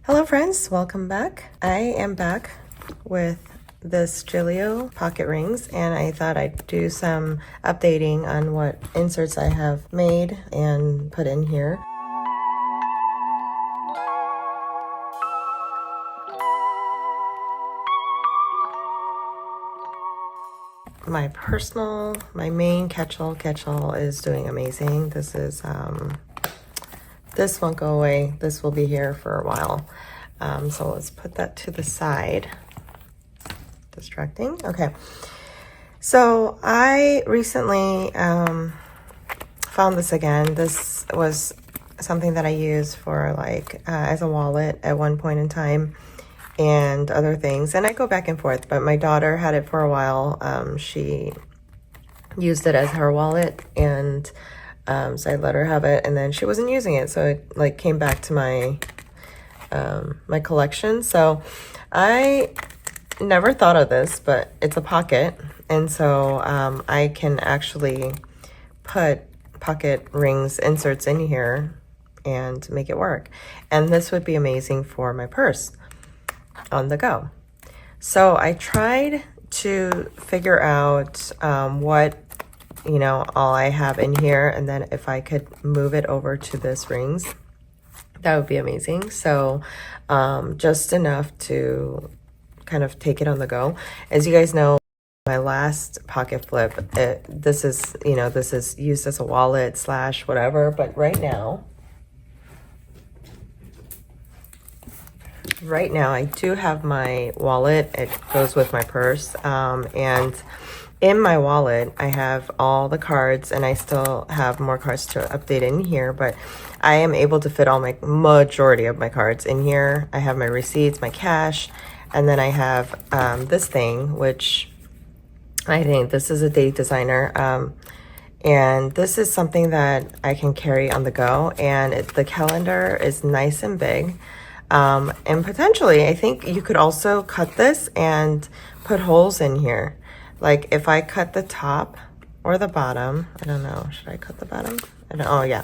Hello friends, welcome back. I am back with this Gillio pocket rings, and I thought I'd do some updating on what inserts I have made and put in here. My main catch-all is doing amazing. This is, this won't go away. This will be here for a while. So let's put that to the side. Distracting. Okay. So I recently found this again. This was something that I used for as a wallet at one point in time and other things. And I go back and forth, but my daughter had it for a while. She used it as her wallet, and so I let her have it, and then she wasn't using it. So it came back to my my collection. So I never thought of this, but it's a pocket, and so I can actually put pocket rings inserts in here and make it work. And this would be amazing for my purse on the go. So I tried to figure out what all I have in here, and then if I could move it over to this rings, that would be amazing. So just enough to kind of take it on the go. As you guys know, my last pocket flip, this is used as a wallet / whatever, but right now I do have my wallet. It goes with my purse, and in my wallet I have all the cards, and I still have more cards to update in here, but I am able to fit all my majority of my cards in here. I have my receipts, my cash, and then I have this thing, which I think this is a date designer, and this is something that I can carry on the go, and the calendar is nice and big. And potentially, I think you could also cut this and put holes in here. Like if I cut the top or the bottom, I don't know, should I cut the bottom? Oh yeah,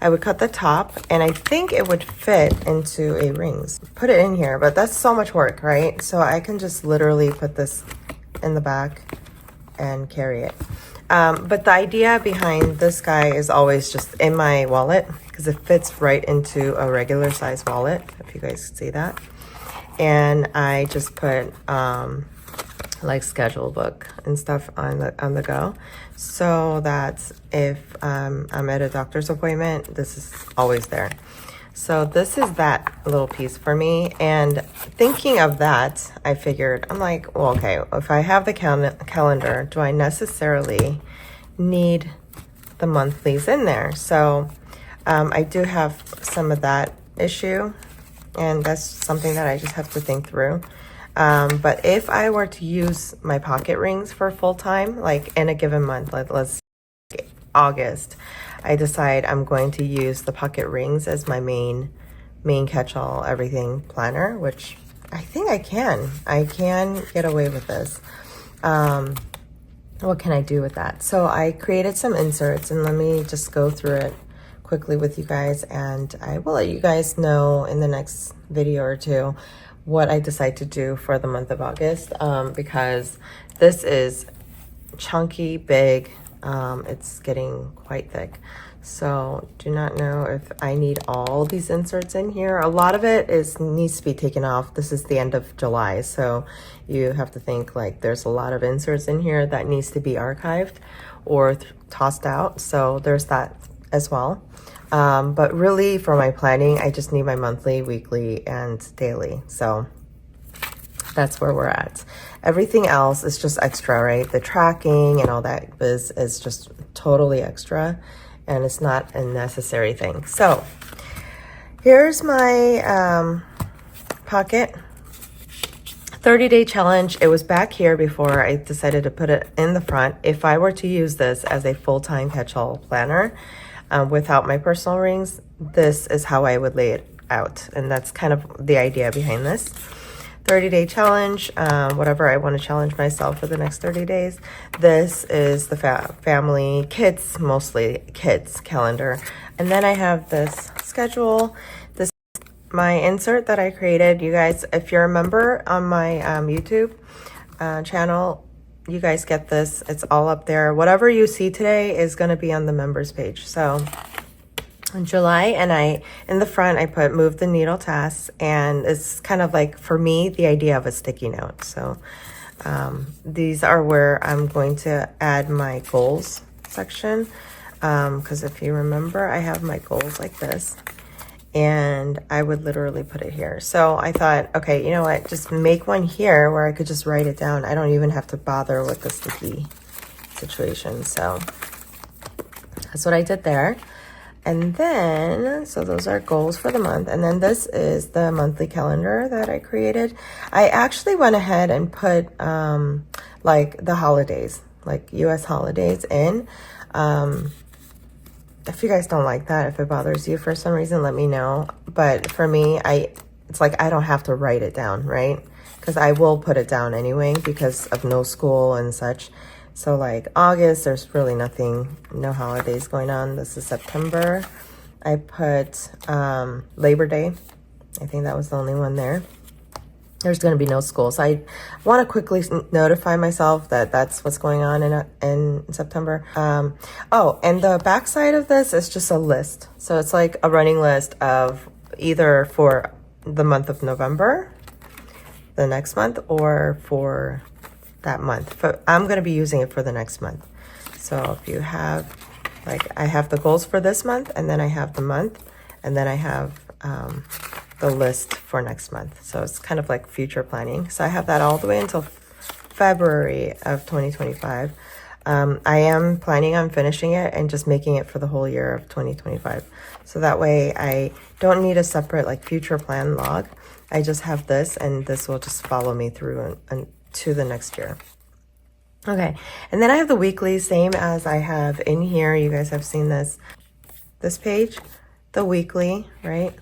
I would cut the top, and I think it would fit into a rings. Put it in here, but that's so much work, right? So I can just literally put this in the back and carry it. But the idea behind this guy is always just in my wallet, because it fits right into a regular size wallet, if you guys see that. And I just put like schedule book and stuff on the go, so that if I'm at a doctor's appointment, this is always there. So this is that little piece for me. And thinking of that, I figured, I'm like, well, okay, if I have the calendar, do I necessarily need the monthlies in there? So I do have some of that issue, and that's something that I just have to think through. But if I were to use my pocket rings for full time, like in a given month, let's say August, I decide I'm going to use the pocket rings as my main catch-all everything planner, which I think I can get away with this. What can I do with that? So I created some inserts, and let me just go through it quickly with you guys, and I will let you guys know in the next video or two what I decide to do for the month of August, because this is chunky, big. It's getting quite thick. So do not know if I need all these inserts in here. A lot of it needs to be taken off. This is the end of July, so you have to think like there's a lot of inserts in here that needs to be archived or tossed out. So there's that as well. But really for my planning, I just need my monthly, weekly, and daily. So that's where we're at. Everything else is just extra, right? The tracking and all that is just totally extra, and it's not a necessary thing. So here's my pocket 30-day challenge. It was back here before I decided to put it in the front. If I were to use this as a full-time catch-all planner, without my personal rings, this is how I would lay it out. And that's kind of the idea behind this 30-day challenge, whatever I want to challenge myself for the next 30 days. This is the family, mostly kids calendar. And then I have this schedule. This is my insert that I created. You guys, if you're a member on my YouTube channel, you guys get this. It's all up there. Whatever you see today is going to be on the members page. So in July, and in the front I put move the needle tasks, and it's kind of like, for me, the idea of a sticky note. So these are where I'm going to add my goals section, because if you remember, I have my goals like this, and I would literally put it here. So I thought, okay, you know what, just make one here where I could just write it down. I don't even have to bother with the sticky situation. So that's what I did there. And then, so those are goals for the month. And then this is the monthly calendar that I created. I actually went ahead and put like the holidays, like US holidays in. If you guys don't like that, if it bothers you for some reason, let me know. But for me, it's like I don't have to write it down, right? Because I will put it down anyway because of no school and such. So like August, there's really nothing, no holidays going on. This is September. I put Labor Day. I think that was the only one there. There's going to be no school. So I want to quickly notify myself that that's what's going on in September. Oh, and the back side of this is just a list. So it's like a running list of either for the month of November, the next month, or for that month. But I'm going to be using it for the next month. So if you have, like, I have the goals for this month, and then I have the month, and then I have the list for next month. So it's kind of like future planning. So I have that all the way until February of 2025. I am planning on finishing it and just making it for the whole year of 2025. So that way I don't need a separate like future plan log. I just have this, and this will just follow me through and to the next year. Okay, and then I have the weekly, same as I have in here. You guys have seen this page, the weekly, right?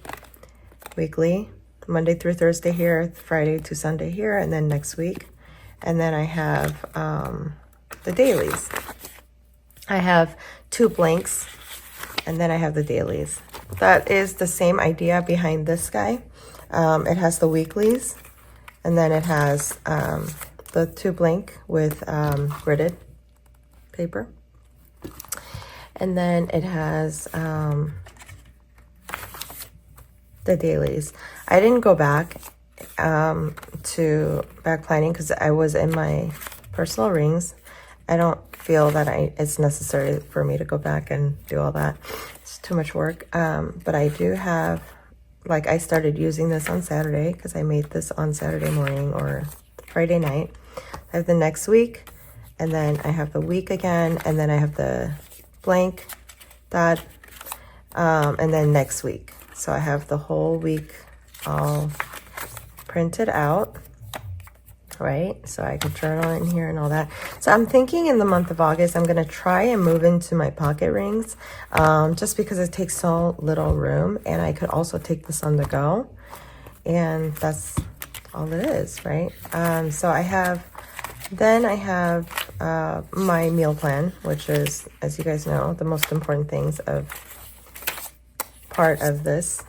Weekly, Monday through Thursday here, Friday to Sunday here, and then next week. And then I have the dailies. I have 2 blanks, and then I have the dailies. That is the same idea behind this guy. It has the weeklies, and then it has the 2 blank with gridded paper. And then it has the dailies. I didn't go back to back planning because I was in my personal rings. I don't feel that it's necessary for me to go back and do all that. It's too much work. But I do have, like, I started using this on Saturday because I made this on Saturday morning or Friday night. I have the next week, and then I have the week again, and then I have the blank dot, and then next week. So I have the whole week all printed out, right? So I could journal in here and all that. So I'm thinking in the month of August, I'm going to try and move into my pocket rings, just because it takes so little room, and I could also take this on the go, and that's all it is, right? So I have my meal plan, which is, as you guys know, the most important things of part of this.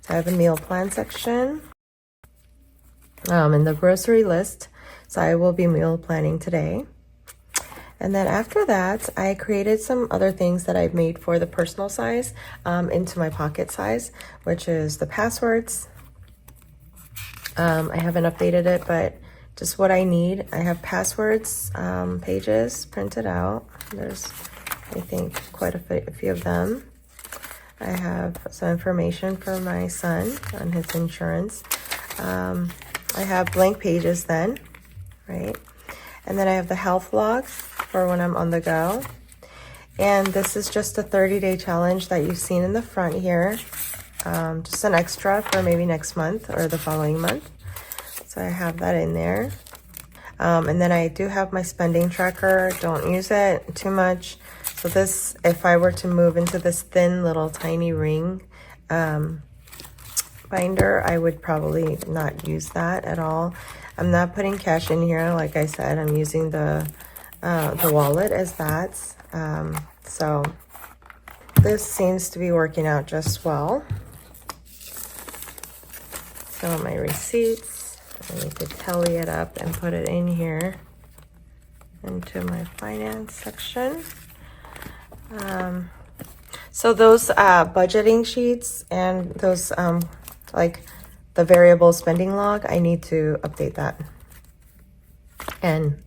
So I have a meal plan section, in the grocery list. So I will be meal planning today. And then after that, I created some other things that I've made for the personal size into my pocket size, which is the passwords. I haven't updated it, but just what I need. I have passwords pages printed out. There's, I think, quite a few of them. I have some information for my son on his insurance. I have blank pages then, right? And then I have the health log for when I'm on the go. And this is just a 30-day challenge that you've seen in the front here. Just an extra for maybe next month or the following month. So I have that in there. And then I do have my spending tracker. Don't use it too much. So this, if I were to move into this thin little tiny ring binder, I would probably not use that at all. I'm not putting cash in here. Like I said, I'm using the wallet as that. So this seems to be working out just well. So my receipts, I need to tally it up and put it in here into my finance section. So those budgeting sheets and those like the variable spending log, I need to update that and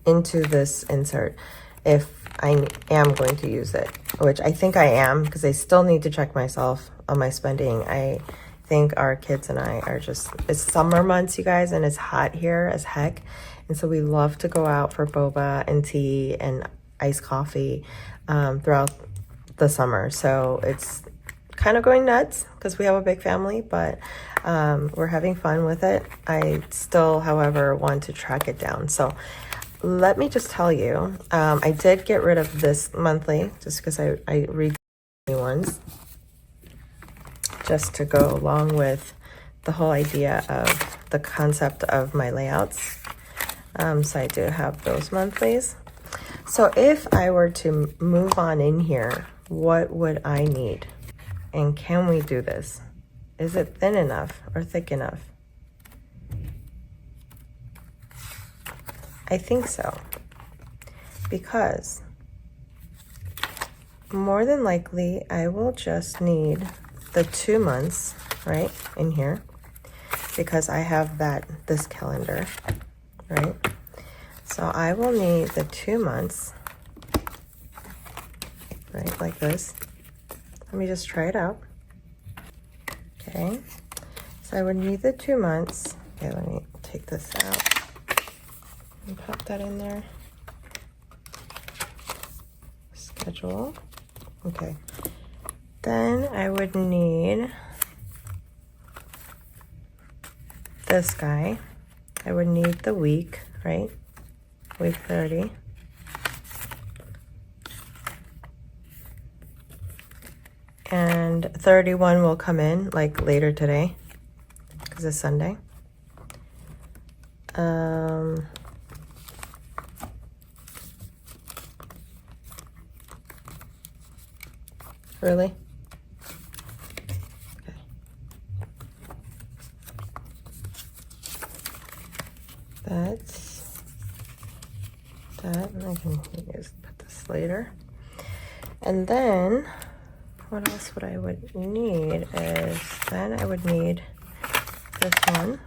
into this insert if I am going to use it, which I think I am, because I still need to check myself on my spending. I think our kids and I are just, it's summer months, you guys, and it's hot here as heck. And so we love to go out for boba and tea and iced coffee throughout the summer. So it's kind of going nuts because we have a big family, but we're having fun with it. I still, however, want to track it down. So let me just tell you, I did get rid of this monthly just because I read the ones just to go along with the whole idea of the concept of my layouts. So I do have those monthlies. So if I were to move on in here, what would I need? And can we do this? Is it thin enough or thick enough? I think so, because more than likely I will just need the 2 months right in here, because I have this calendar, right? So I will need the 2 months, right, like this. Let me just try it out. Okay, so I would need the 2 months. Okay, let me take this out and pop that in there. Schedule. Okay, then I would need this guy. I would need the week, right? Week 30. And 31 will come in like later today because it's Sunday. Really? Okay. That's that. I can just put this later. And then what else would I need is, then I would need this one.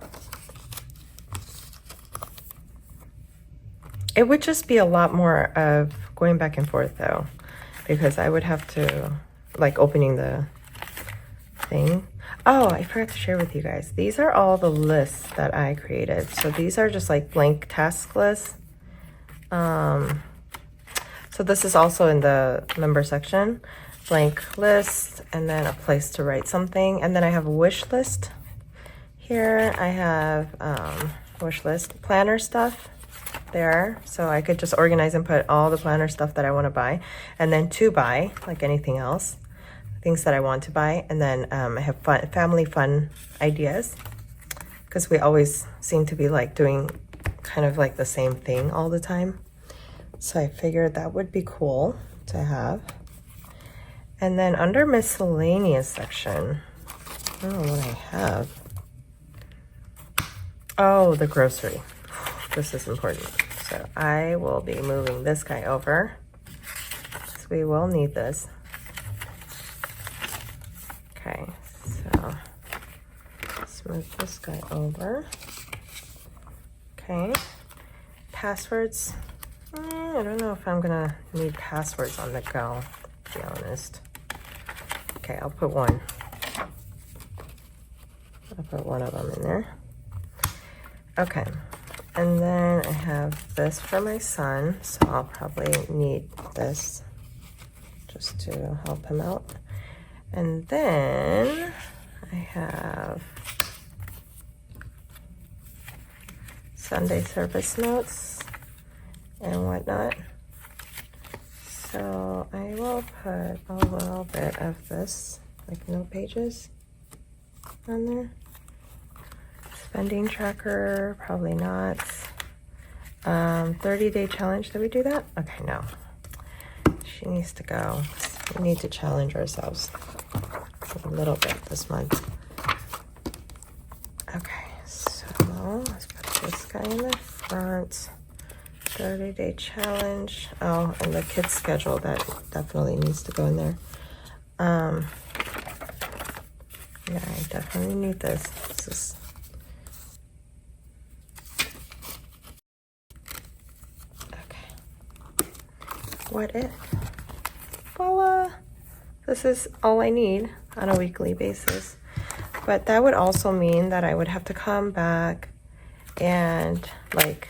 It would just be a lot more of going back and forth though, because I would have to, like, opening the thing. Oh, I forgot to share with you guys. These are all the lists that I created. So these are just like blank task lists. So this is also in the member section. Blank list, and then a place to write something. And then I have a wish list. Here I have wish list, planner stuff there. So I could just organize and put all the planner stuff that I want to buy. And then to buy, like anything else. Things that I want to buy. And then I have family fun ideas, because we always seem to be like doing kind of like the same thing all the time. So I figured that would be cool to have. And then under miscellaneous section, I don't know what I have. Oh, the grocery. This is important. So I will be moving this guy over, so we will need this. Okay, so let's move this guy over. Okay, passwords. I don't know if I'm gonna need passwords on the go, to be honest. Okay, I'll put one. I'll put one of them in there. Okay, and then I have this for my son, so I'll probably need this just to help him out. And then I have Sunday service notes and whatnot. So I will put a little bit of this, like note pages on there. Spending tracker, probably not. 30-day challenge, did we do that? Okay, no. She needs to go. We need to challenge ourselves a little bit this month. Okay. let's put this guy in the front. 30-day challenge. Oh, and the kids schedule, that definitely needs to go in there. Yeah, I definitely need this. This is okay. What if? Voila! This is all I need on a weekly basis. But that would also mean that I would have to come back and, like,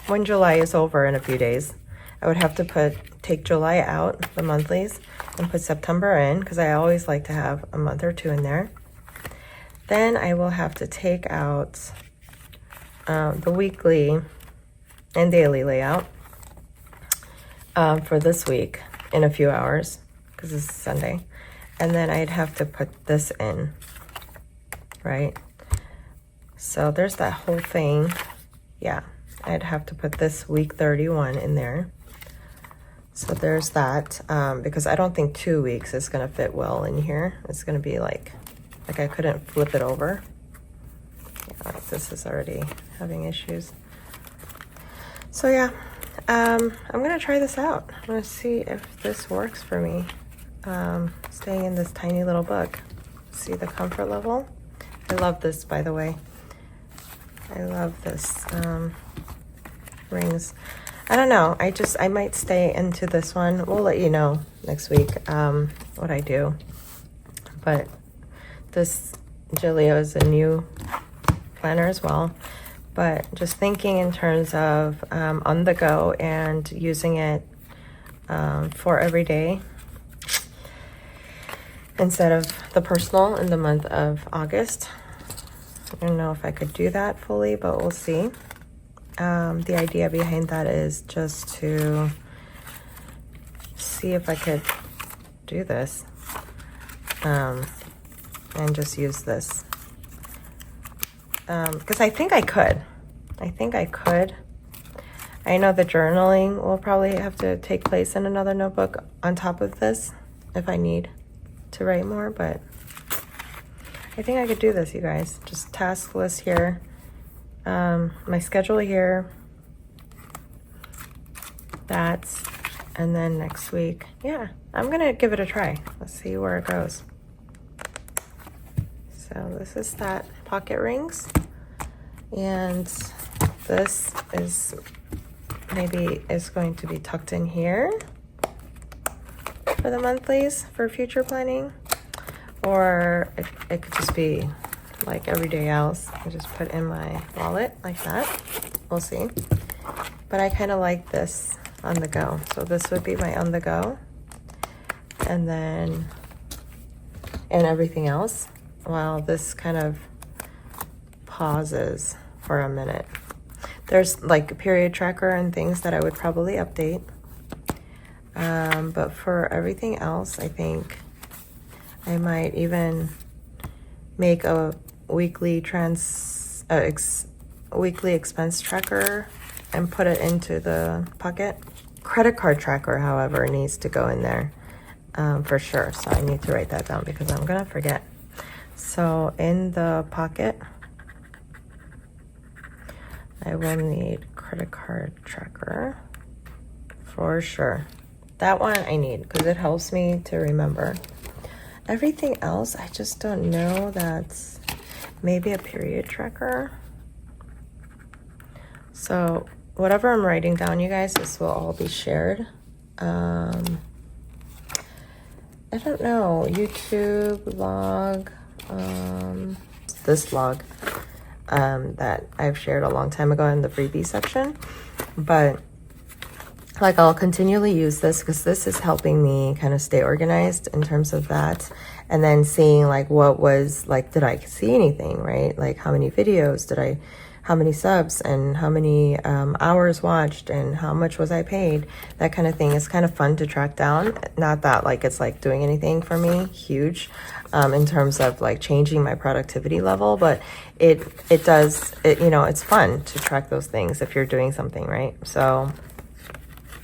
when July is over in a few days, I would have to take July out, the monthlies, and put September in, because I always like to have a month or two in there. Then I will have to take out the weekly and daily layout for this week in a few hours, because it's Sunday. And then I'd have to put this in, right? So there's that whole thing. Yeah, I'd have to put this week 31 in there. So there's that, because I don't think 2 weeks is gonna fit well in here. It's gonna be like I couldn't flip it over. Yeah, this is already having issues. So yeah, I'm gonna try this out. I'm gonna see if this works for me. Staying in this tiny little book. See the comfort level? I love this, by the way. I love this rings. I don't know. I might stay into this one. We'll let you know next week what I do. But this Gillio is a new planner as well. But just thinking in terms of on the go and using it for every day instead of the personal in the month of August. I don't know if I could do that fully, but we'll see. The idea behind that is just to see if I could do this and just use this. Because I think I could. I know the journaling will probably have to take place in another notebook on top of this if I need to write more, but I think I could do this, you guys. Just task list here, my schedule here, and then next week, yeah, I'm gonna give it a try. Let's see where it goes. So this is that pocket rings, and this is going to be tucked in here for the monthlies for future planning, or it could just be like everyday else. I just put in my wallet like that. We'll see. But I kind of like this on the go. So this would be my on the go, and then everything else while this kind of pauses for a minute. There's like a period tracker and things that I would probably update. But for everything else, I think I might even make a weekly weekly expense tracker and put it into the pocket. Credit card tracker, however, needs to go in there for sure. So I need to write that down because I'm gonna forget. So in the pocket, I will need credit card tracker for sure. That one I need because it helps me to remember. Everything else, I just don't know. That's maybe a period tracker. So whatever I'm writing down, you guys, this will all be shared. I don't know, YouTube log, this log that I've shared a long time ago in the freebie section, but like I'll continually use this because this is helping me kind of stay organized in terms of that. And then seeing like what was like, did I see anything, right? Like how many videos how many subs and how many hours watched and how much was I paid, that kind of thing. Is kind of fun to track down. Not that like it's like doing anything for me huge in terms of like changing my productivity level, but it does, you know, it's fun to track those things if you're doing something, right? So,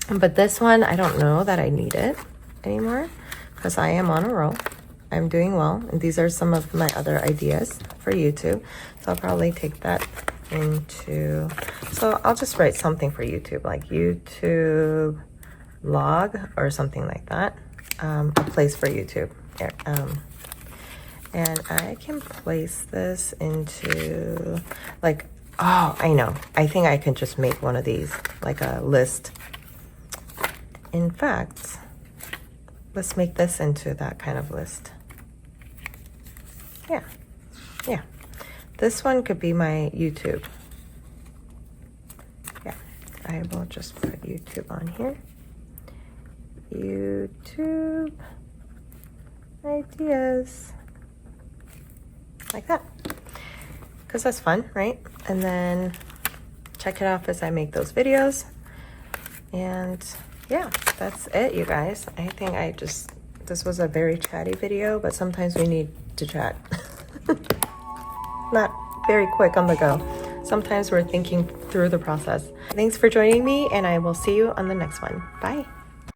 but this one, I don't know that I need it anymore because I am on a roll. I'm doing well, and these are some of my other ideas for YouTube. So I'll probably take that into, so I'll just write something for YouTube, like YouTube log or something like that. A place for YouTube. And I can place this into like, oh, I know. I think I can just make one of these, like a list. In fact, let's make this into that kind of list. Yeah, yeah. This one could be my YouTube. Yeah, I will just put YouTube on here. YouTube ideas. Like that. Because that's fun, right? And then check it off as I make those videos. And yeah, that's it, you guys. I think this was a very chatty video, but sometimes we need to chat. Not very quick on the go. Sometimes we're thinking through the process. Thanks for joining me, and I will see you on the next one. Bye.